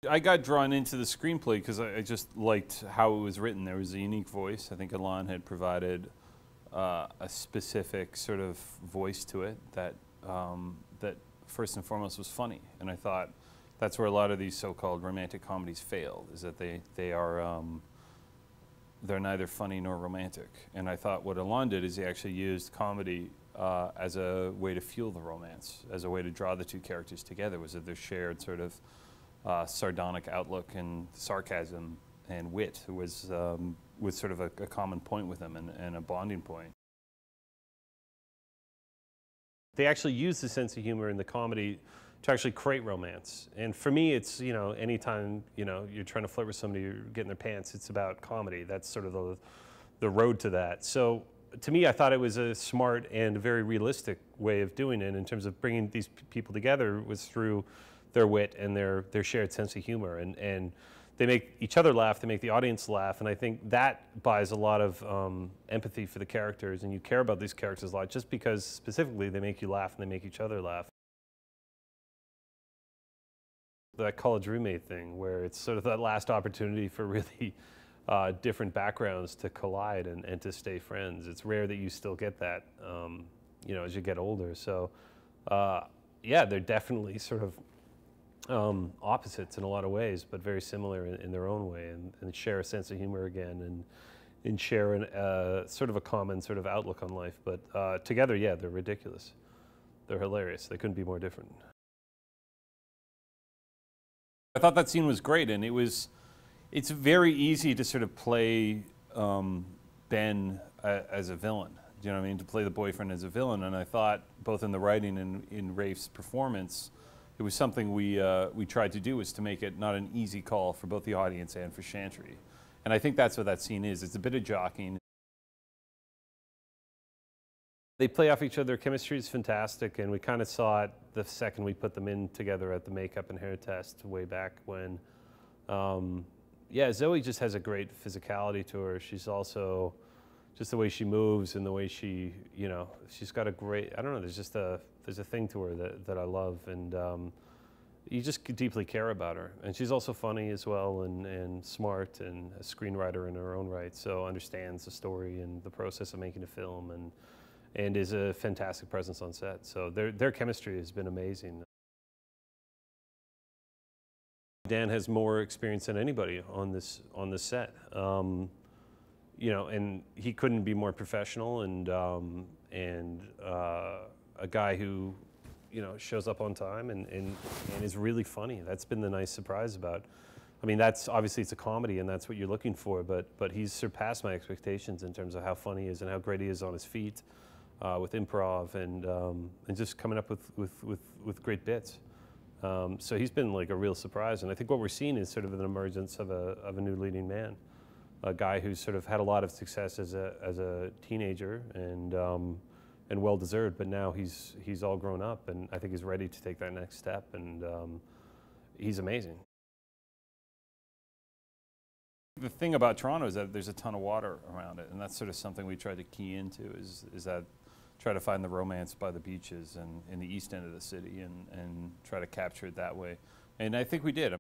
I got drawn into the screenplay because I just liked how it was written. There was a unique voice. I think Allan had provided a specific sort of voice to it that that first and foremost was funny. And I thought that's where a lot of these so-called romantic comedies fail, is that they are they're neither funny nor romantic. And I thought what Allan did is he actually used comedy as a way to fuel the romance, as a way to draw the two characters together, was that their shared sort of sardonic outlook and sarcasm and wit was sort of a common point with them and a bonding point. They actually use the sense of humor in the comedy to actually create romance. And for me, it's, you know, anytime, you know, you're trying to flirt with somebody, you're getting their pants, it's about comedy. That's sort of the road to that. So to me, I thought it was a smart and very realistic way of doing it in terms of bringing these people together was through their wit and their shared sense of humor. And they make each other laugh, they make the audience laugh, and I think that buys a lot of empathy for the characters, and you care about these characters a lot just because specifically they make you laugh and they make each other laugh. That college roommate thing where it's sort of that last opportunity for really different backgrounds to collide and to stay friends. It's rare that you still get that, you know, as you get older. So yeah, they're definitely sort of opposites in a lot of ways, but very similar in their own way, and share a sense of humor again, and share sort of a common sort of outlook on life. But together, yeah, they're ridiculous. They're hilarious. They couldn't be more different. I thought that scene was great, and it's very easy to sort of play Ben as a villain. Do you know what I mean? To play the boyfriend as a villain, and I thought both in the writing and in Rafe's performance, it was something we tried to do, was to make it not an easy call for both the audience and for Chantry. And I think that's what that scene is. It's a bit of jockeying. They play off each other. Their chemistry is fantastic, and we kind of saw it the second we put them in together at the makeup and hair test way back when. Yeah, Zoe just has a great physicality to her. She's also, just the way she moves and the way she, you know, she's got a great, I don't know, there's a thing to her that I love, and you just deeply care about her. And she's also funny as well, and smart, and a screenwriter in her own right, so understands the story and the process of making a film, and is a fantastic presence on set. So their chemistry has been amazing. Dan has more experience than anybody on this set. You know, and he couldn't be more professional, and a guy who, you know, shows up on time and is really funny. That's been the nice surprise about. I mean, that's obviously, it's a comedy, and that's what you're looking for. But he's surpassed my expectations in terms of how funny he is and how great he is on his feet with improv and just coming up with great bits. So he's been like a real surprise, and I think what we're seeing is sort of an emergence of a new leading man. A guy who's sort of had a lot of success as a teenager, and well deserved, but now he's all grown up, and I think he's ready to take that next step, and he's amazing. The thing about Toronto is that there's a ton of water around it, and that's sort of something we try to key into, is that try to find the romance by the beaches and in the east end of the city, and try to capture it that way. And I think we did.